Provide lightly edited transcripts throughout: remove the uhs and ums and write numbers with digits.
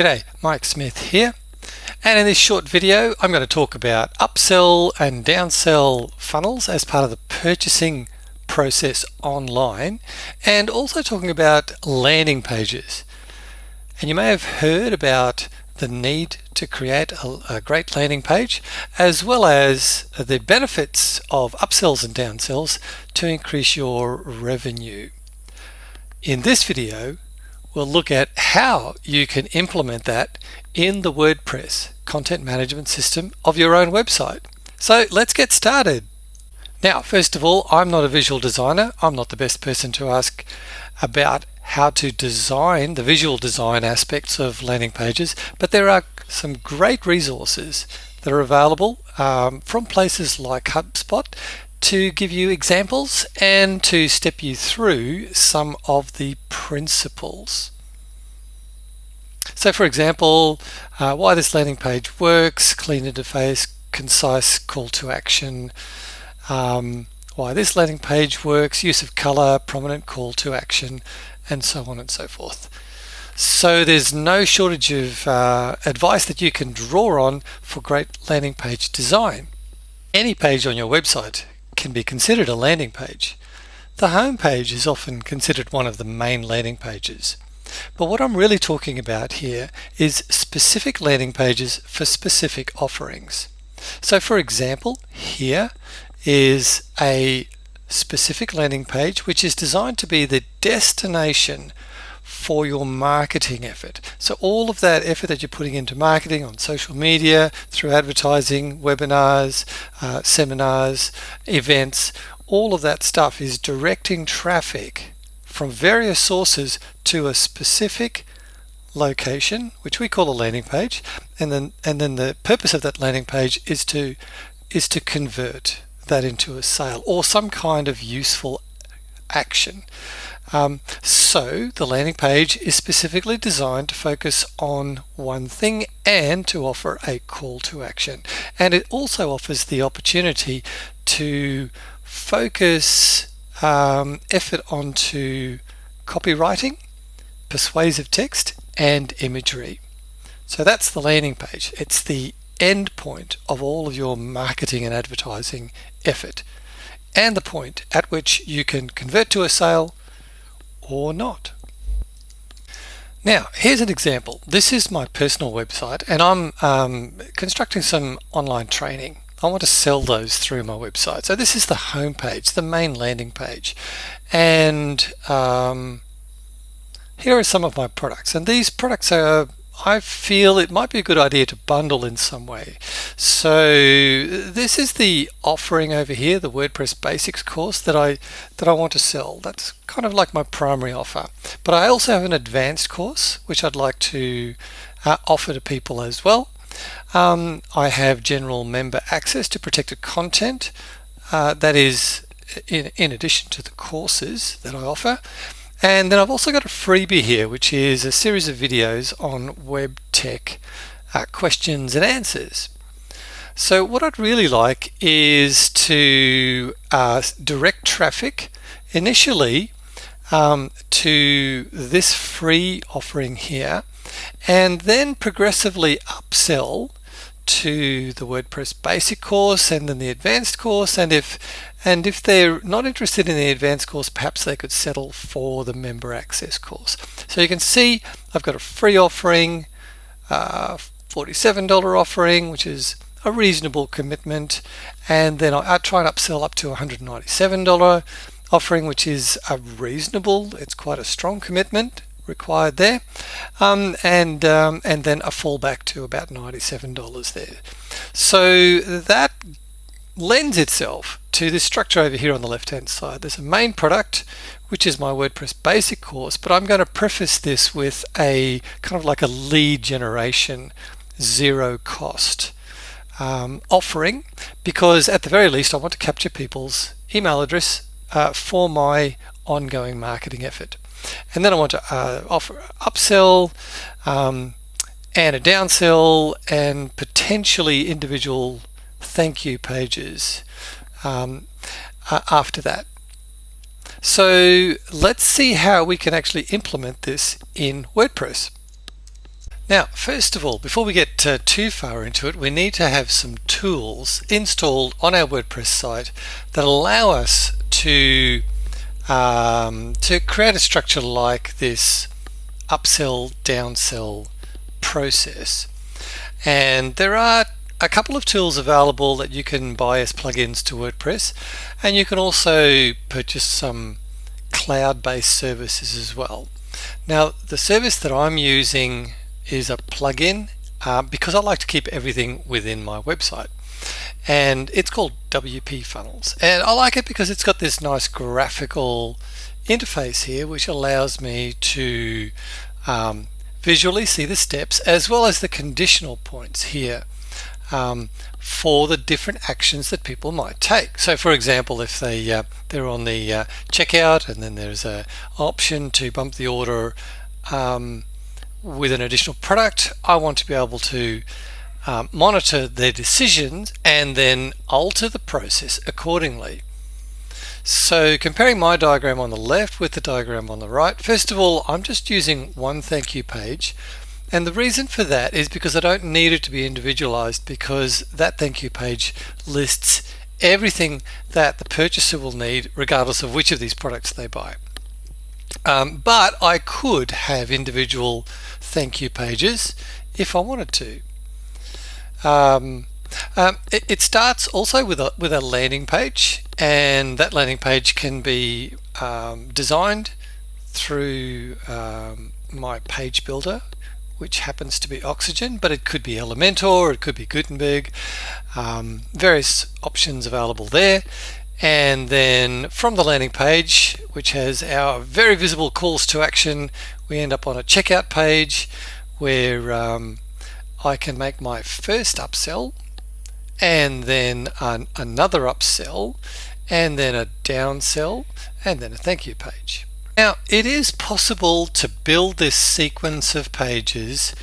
G'day, Mike Smith here, and in this short video I'm going to talk about upsell and downsell funnels as part of the purchasing process online, and also talking about landing pages. And you may have heard about the need to create a great landing page, as well as the benefits of upsells and downsells to increase your revenue. In this video we'll look at how you can implement that in the WordPress content management system of your own website. So let's get started. Now, first of all, I'm not a visual designer. I'm not the best person to ask about how to design the visual design aspects of landing pages, but there are some great resources that are available from places like HubSpot to give you examples and to step you through some of the principles. So for example, why this landing page works, clean interface, concise call to action, why this landing page works, use of color, prominent call to action, and so on and so forth. So there's no shortage of advice that you can draw on for great landing page design. Any page on your website can be considered a landing page. The home page is often considered one of the main landing pages. But what I'm really talking about here is specific landing pages for specific offerings. So for example, here is a specific landing page which is designed to be the destination for your marketing effort. So all of that effort that you're putting into marketing on social media, through advertising, webinars, seminars, events, all of that stuff is directing traffic from various sources to a specific location, which we call a landing page, and then the purpose of that landing page is to convert that into a sale or some kind of useful action. So the landing page is specifically designed to focus on one thing and to offer a call to action. And it also offers the opportunity to focus effort onto copywriting, persuasive text, and imagery. So that's the landing page. It's the end point of all of your marketing and advertising effort, and the point at which you can convert to a sale or not. Now, here's an example. This is my personal website, and I'm constructing some online training. I want to sell those through my website. So this is the home page, the main landing page. And here are some of my products. And these products are, I feel it might be a good idea to bundle in some way. So this is the offering over here, the WordPress Basics course that I want to sell. That's kind of like my primary offer. But I also have an advanced course which I'd like to offer to people as well. I have general member access to protected content that is in addition to the courses that I offer. And then I've also got a freebie here, which is a series of videos on web tech questions and answers. So what I'd really like is to direct traffic initially to this free offering here, and then progressively upsell to the WordPress Basic course and then the advanced course, and if they're not interested in the advanced course, perhaps they could settle for the member access course. So you can see I've got a free offering, $47 offering, which is a reasonable commitment, and then I try and upsell up to $197 offering, which is a reasonable, it's quite a strong commitment required there, and then a fallback to about $97 there. So that lends itself to this structure over here on the left hand side. There's a main product, which is my WordPress Basic course, but I'm going to preface this with a kind of like a lead generation zero cost offering, because at the very least I want to capture people's email address for my ongoing marketing effort. And then I want to offer upsell and a downsell and potentially individual thank you pages after that. So let's see how we can actually implement this in WordPress. Now, first of all, before we get too far into it, we need to have some tools installed on our WordPress site that allow us to create a structure like this upsell-downsell process. And there are a couple of tools available that you can buy as plugins to WordPress, and you can also purchase some cloud-based services as well. Now, the service that I'm using is a plugin because I like to keep everything within my website, and it's called WP Funnels, and I like it because it's got this nice graphical interface here which allows me to visually see the steps as well as the conditional points here for the different actions that people might take. So for example, if they're on the checkout, and then there's an option to bump the order with an additional product, I want to be able to monitor their decisions and then alter the process accordingly. So comparing my diagram on the left with the diagram on the right, first of all, I'm just using one thank you page, and the reason for that is because I don't need it to be individualized, because that thank you page lists everything that the purchaser will need regardless of which of these products they buy. But I could have individual thank you pages if I wanted to. It starts also with a landing page, and that landing page can be designed through my page builder, which happens to be Oxygen, but it could be Elementor, it could be Gutenberg, various options available there. And then from the landing page, which has our very visible calls to action, we end up on a checkout page where I can make my first upsell, and then another upsell, and then a downsell, and then a thank you page. Now, it is possible to build this sequence of pages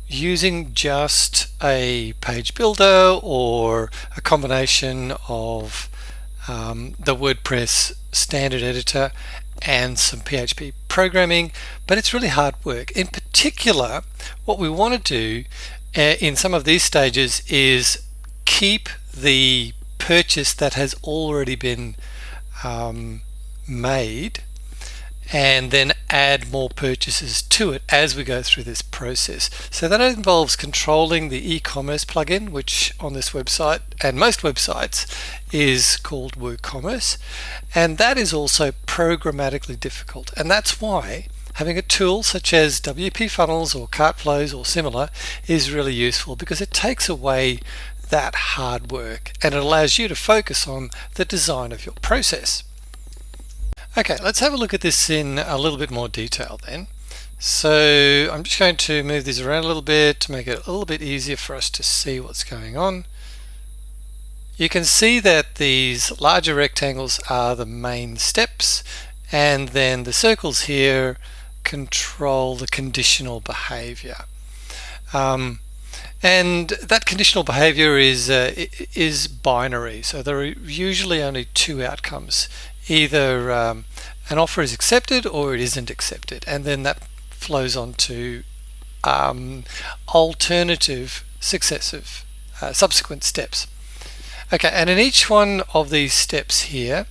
using just a page builder or a combination of the WordPress standard editor and some PHP programming, but it's really hard work. In particular, what we want to do in some of these stages is keep the purchase that has already been made, and then add more purchases to it as we go through this process. So that involves controlling the e-commerce plugin, which on this website and most websites is called Woocommerce, and that is also programmatically difficult, and that's why having a tool such as WP Funnels or Cart Flows or similar is really useful, because it takes away that hard work and it allows you to focus on the design of your process. Okay, let's have a look at this in a little bit more detail then. So I'm just going to move these around a little bit to make it a little bit easier for us to see what's going on. You can see that these larger rectangles are the main steps, and then the circles here control the conditional behavior. And that conditional behavior is binary, so there are usually only two outcomes. Either an offer is accepted or it isn't accepted, and then that flows on to alternative successive subsequent steps. Okay, and in each one of these steps here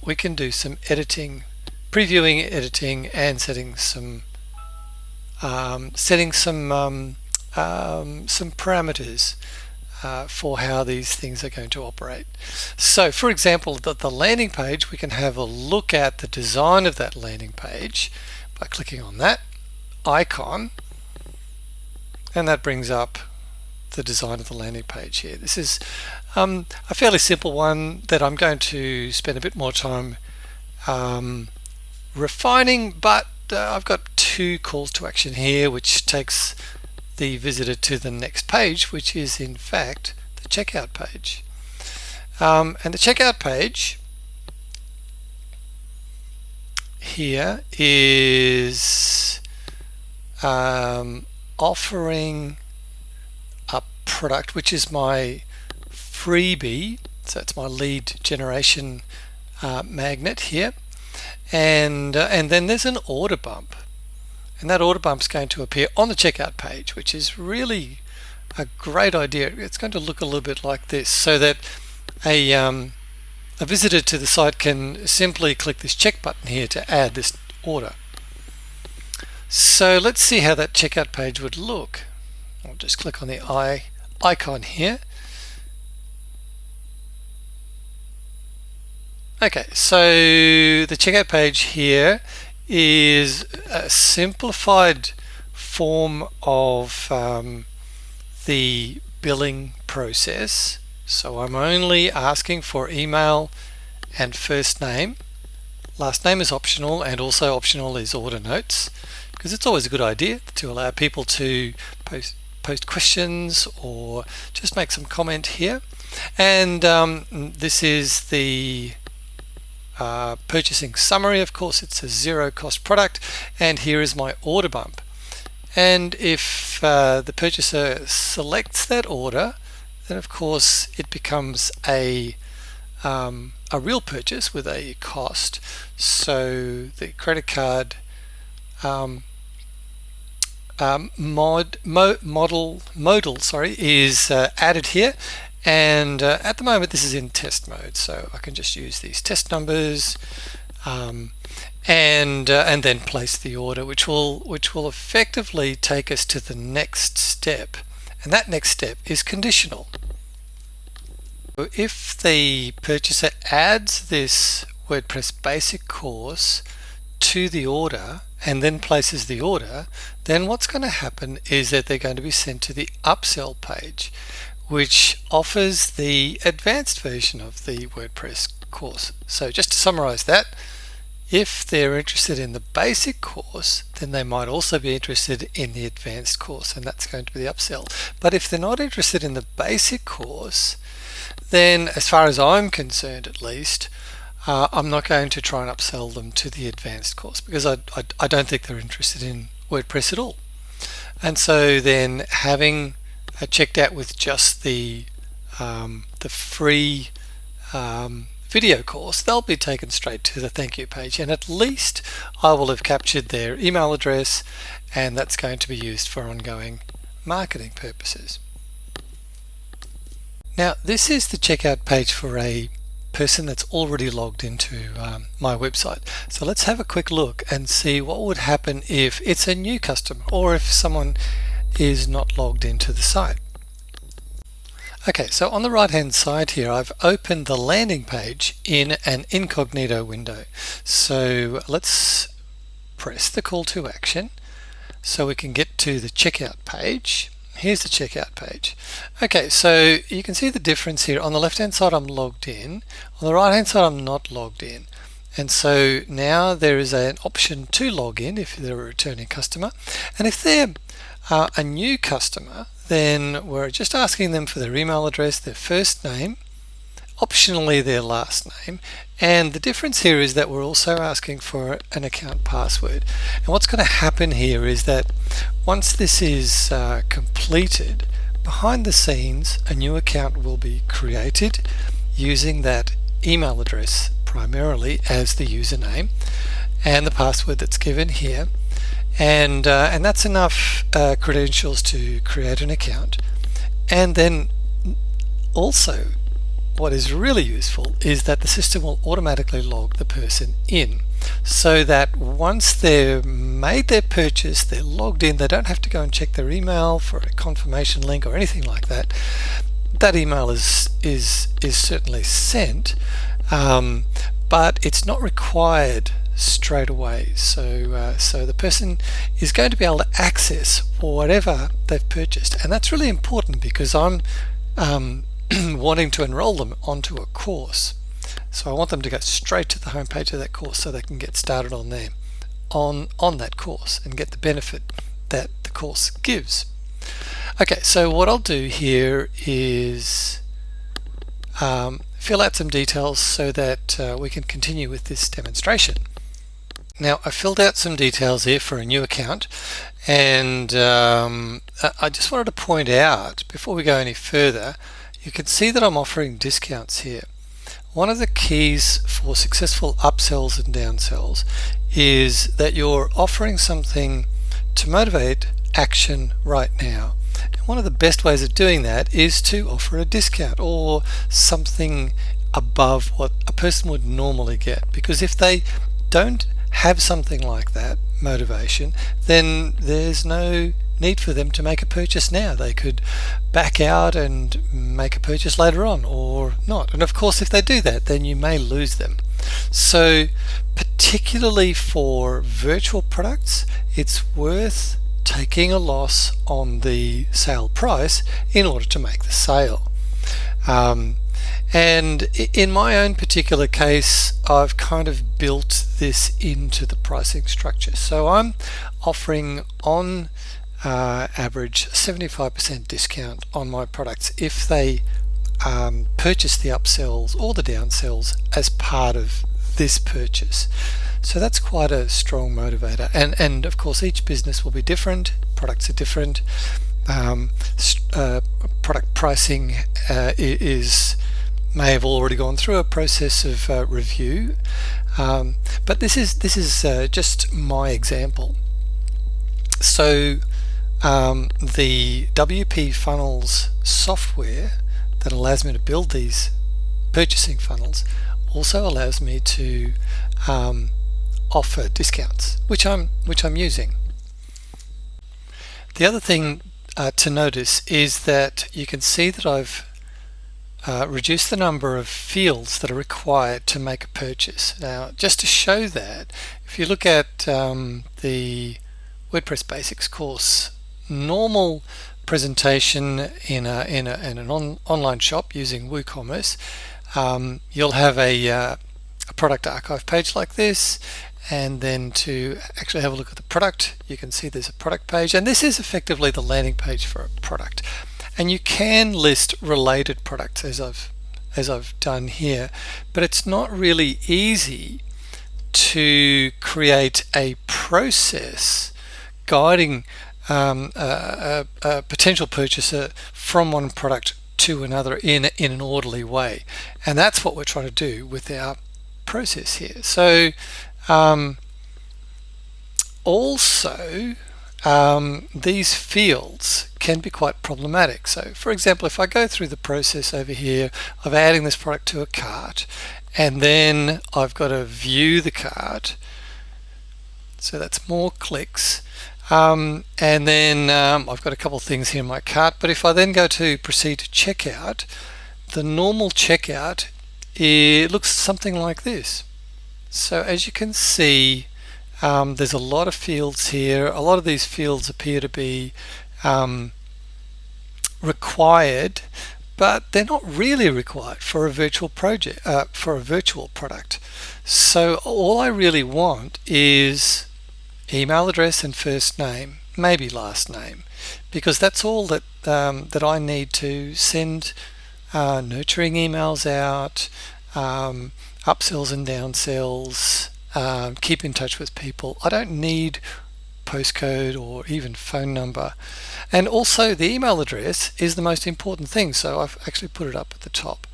we can do some editing, previewing, editing, and setting some parameters for how these things are going to operate. So for example, the landing page, we can have a look at the design of that landing page by clicking on that icon, and that brings up the design of the landing page here. This is a fairly simple one that I'm going to spend a bit more time refining, but I've got two calls to action here which takes the visitor to the next page, which is in fact the checkout page. And the checkout page here is offering a product which is my freebie, so it's my lead generation magnet here, and then there's an order bump. and that order bump is going to appear on the checkout page, which is really a great idea. It's going to look a little bit like this, so that a visitor to the site can simply click this check button here to add this order. So let's see how that checkout page would look. I'll just click on the icon here. Okay, so the checkout page here is a simplified form of the billing process. So I'm only asking for email and first name. Last name is optional, and also optional is order notes, because it's always a good idea to allow people to post questions or just make some comment here. And this is the purchasing summary. Of course, it's a zero cost product, and here is my order bump. And if the purchaser selects that order, then of course it becomes a real purchase with a cost. So the credit card modal is added here, and at the moment this is in test mode, so I can just use these test numbers and then place the order, which will effectively take us to the next step, and that next step is conditional. So if the purchaser adds this WordPress basic course to the order and then places the order, then what's going to happen is that they're going to be sent to the upsell page, which offers the advanced version of the WordPress course. So just to summarize that, if they're interested in the basic course, then they might also be interested in the advanced course, and that's going to be the upsell. But if they're not interested in the basic course, then as far as I'm concerned at least, I'm not going to try and upsell them to the advanced course, because I don't think they're interested in WordPress at all. And so then, having checked out with just the free video course, they'll be taken straight to the thank you page, and at least I will have captured their email address, and that's going to be used for ongoing marketing purposes. Now, this is the checkout page for a person that's already logged into my website. So let's have a quick look and see what would happen if it's a new customer, or if someone is not logged into the site. Okay, so on the right hand side here, I've opened the landing page in an incognito window. So let's press the call to action so we can get to the checkout page. Here's the checkout page. Okay, so you can see the difference here. On the left hand side I'm logged in, on the right hand side I'm not logged in. And so now there is an option to log in if they're a returning customer. And if they're a new customer, then we're just asking them for their email address, their first name, optionally their last name, and the difference here is that we're also asking for an account password. And what's going to happen here is that once this is completed, behind the scenes a new account will be created using that email address primarily as the username and the password that's given here, and that's enough credentials to create an account. And then also, what is really useful is that the system will automatically log the person in, so that once they've made their purchase, they're logged in, they don't have to go and check their email for a confirmation link or anything like that. That email is certainly sent, but it's not required straight away. So the person is going to be able to access whatever they've purchased, and that's really important because I'm wanting to enroll them onto a course. So I want them to go straight to the homepage of that course so they can get started on there, on that course, and get the benefit that the course gives. Okay, so what I'll do here is fill out some details so that we can continue with this demonstration. Now, I filled out some details here for a new account, and I just wanted to point out before we go any further, you can see that I'm offering discounts here. One of the keys for successful upsells and downsells is that you're offering something to motivate action right now. And one of the best ways of doing that is to offer a discount or something above what a person would normally get, because if they don't have something like that motivation, then there's no need for them to make a purchase now. They could back out and make a purchase later on or not. And of course, if they do that, then you may lose them. So particularly for virtual products, it's worth taking a loss on the sale price in order to make the sale. And in my own particular case, I've kind of built this into the pricing structure. So I'm offering on average 75% discount on my products if they purchase the upsells or the downsells as part of this purchase. So that's quite a strong motivator, and of course each business will be different, products are different, product pricing may have already gone through a process of review, but this is just my example. So the WP Funnels software that allows me to build these purchasing funnels also allows me to offer discounts, which I'm using. The other thing to notice is that you can see that I've reduced the number of fields that are required to make a purchase. Now, just to show that, if you look at the WordPress Basics course, normal presentation in an online shop using Woocommerce, you'll have a product archive page like this, and then to actually have a look at the product, you can see there's a product page, and this is effectively the landing page for a product. And you can list related products as I've done here, but it's not really easy to create a process guiding a potential purchaser from one product to another in an orderly way, and that's what we're trying to do with our process here. So also these fields can be quite problematic. So for example, if I go through the process over here of adding this product to a cart, and then I've got to view the cart, so that's more clicks, and then I've got a couple of things here in my cart, but if I then go to proceed to checkout, the normal checkout, it looks something like this. So as you can see, there's a lot of fields here. A lot of these fields appear to be required, but they're not really required for a virtual project, for a virtual product. So all I really want is email address and first name, maybe last name, because that's all that that I need to send nurturing emails out, upsells and downsells, keep in touch with people. I don't need postcode or even phone number. And also the email address is the most important thing, so I've actually put it up at the top.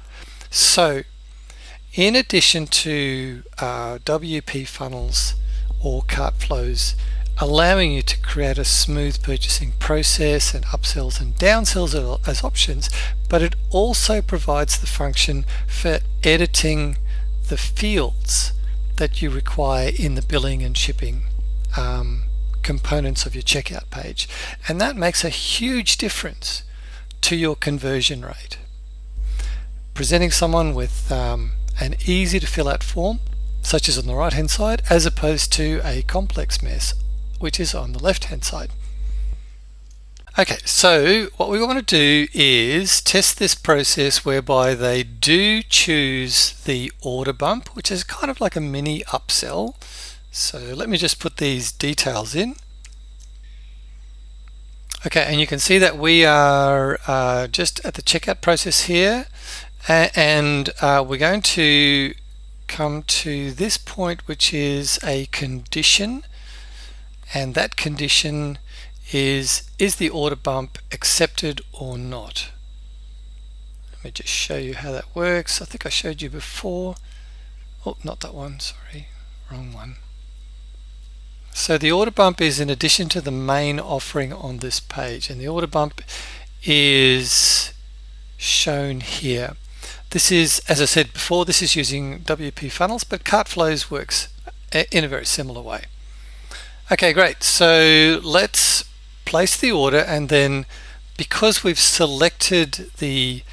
So in addition to WP funnels or cart flows allowing you to create a smooth purchasing process and upsells and downsells as options, but it also provides the function for editing the fields that you require in the billing and shipping components of your checkout page, and that makes a huge difference to your conversion rate. Presenting someone with an easy to fill out form, such as on the right hand side, as opposed to a complex mess which is on the left hand side. Okay, so what we want to do is test this process whereby they do choose the order bump, which is kind of like a mini upsell. So let me just put these details in. Okay, and you can see that we are just at the checkout process here, and we're going to come to this point, which is a condition, and that condition is the order bump accepted or not? Let me just show you how that works. I think I showed you before. Oh, not that one, sorry, wrong one. So the order bump is in addition to the main offering on this page, and the order bump is shown here. This is, as I said before, this is using WP funnels, but cart flows works in a very similar way. Okay, great. So let's place the order, and then because we've selected the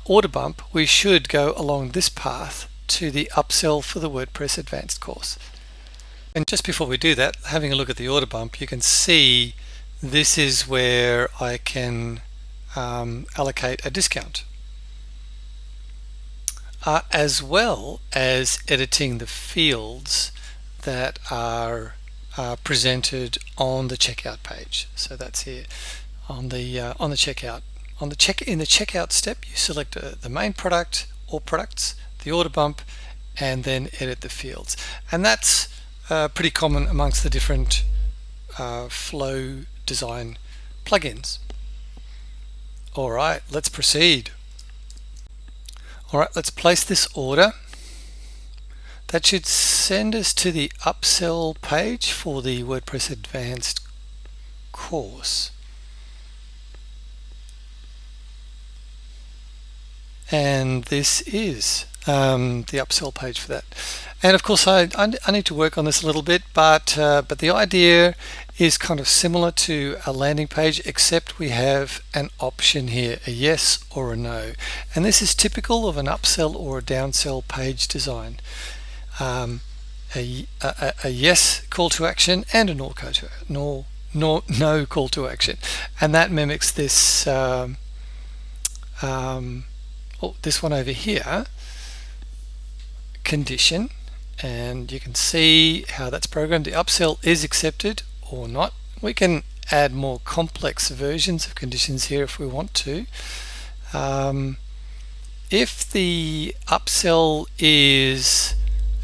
order bump, we should go along this path to the upsell for the WordPress Advanced course. And just before we do that, having a look at the order bump, you can see this is where I can allocate a discount, as well as editing the fields that are presented on the checkout page. So that's here on the checkout. In the checkout step, you select the main product or products, the order bump, and then edit the fields. And that's pretty common amongst the different flow design plugins. All right, let's proceed. All right, let's place this order. That should send us to the upsell page for the WordPress Advanced course. And this is the upsell page for that. And of course, I need to work on this a little bit, but the idea is kind of similar to a landing page, except we have an option here, a yes or a no. And this is typical of an upsell or a downsell page design. A yes call to action and a no call to action, and that mimics this this one over here, condition, and you can see how that's programmed. The upsell is accepted or not. We can add more complex versions of conditions here if we want to. If the upsell is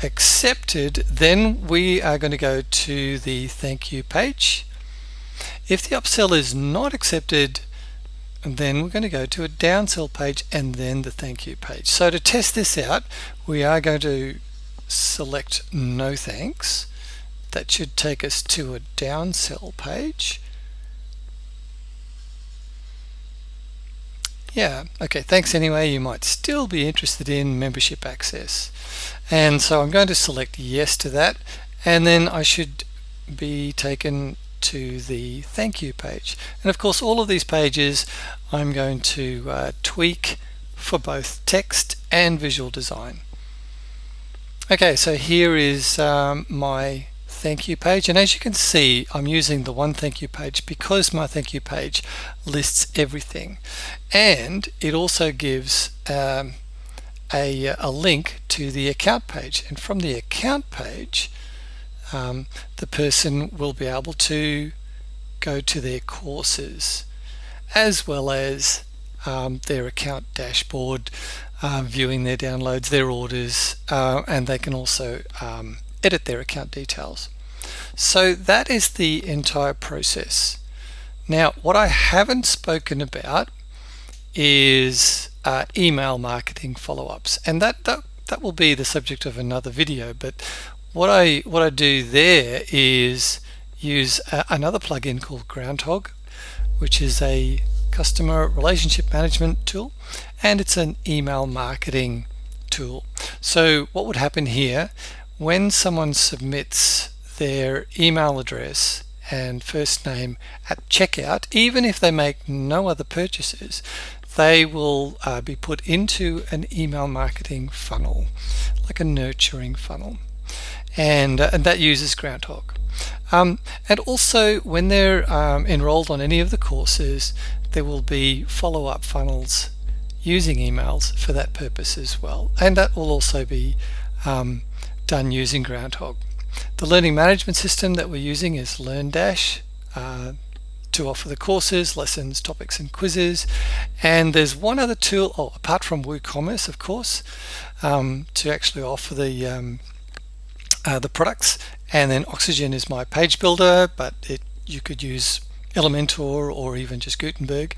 accepted, then we are going to go to the thank you page. If the upsell is not accepted, then we're going to go to a downsell page and then the thank you page. So to test this out, we are going to select no thanks. That should take us to a downsell page. Yeah, okay, thanks anyway. You might still be interested in membership access. And so I'm going to select yes to that, and then I should be taken to the thank you page. And of course, all of these pages I'm going to tweak for both text and visual design. Okay, so here is my thank you page, and as you can see, I'm using the one thank you page because my thank you page lists everything, and it also gives a link to the account page, and from the account page the person will be able to go to their courses as well as their account dashboard, viewing their downloads, their orders, and they can also edit their account details. So that is the entire process. Now, what I haven't spoken about is email marketing follow-ups, and that will be the subject of another video. But what I do there is use another plugin called Groundhogg, which is a customer relationship management tool, and it's an email marketing tool. So what would happen here, when someone submits their email address and first name at checkout, even if they make no other purchases, they will be put into an email marketing funnel, like a nurturing funnel, and that uses Groundhogg. And also, when they're enrolled on any of the courses, there will be follow-up funnels using emails for that purpose as well, and that will also be done using Groundhogg. The learning management system that we're using is LearnDash to offer the courses, lessons, topics, and quizzes. And there's one other tool, apart from Woocommerce, of course, to actually offer the products. And then Oxygen is my page builder, but you could use Elementor or even just Gutenberg.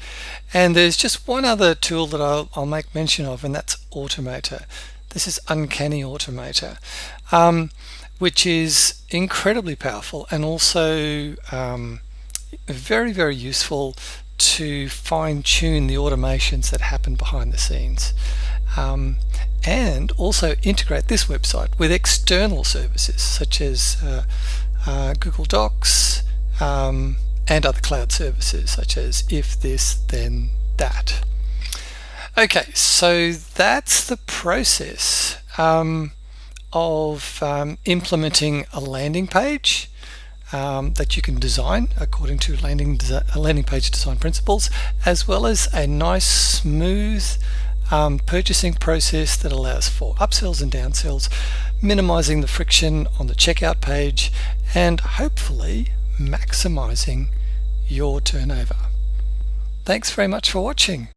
And there's just one other tool that I'll make mention of, and that's Automator. This is Uncanny Automator. which is incredibly powerful and also very, very useful to fine-tune the automations that happen behind the scenes, and also integrate this website with external services such as Google Docs and other cloud services such as If This Then That. Okay, so that's the process of implementing a landing page that you can design according to landing page design principles, as well as a nice smooth purchasing process that allows for upsells and downsells, minimizing the friction on the checkout page, and hopefully maximizing your turnover. Thanks very much for watching.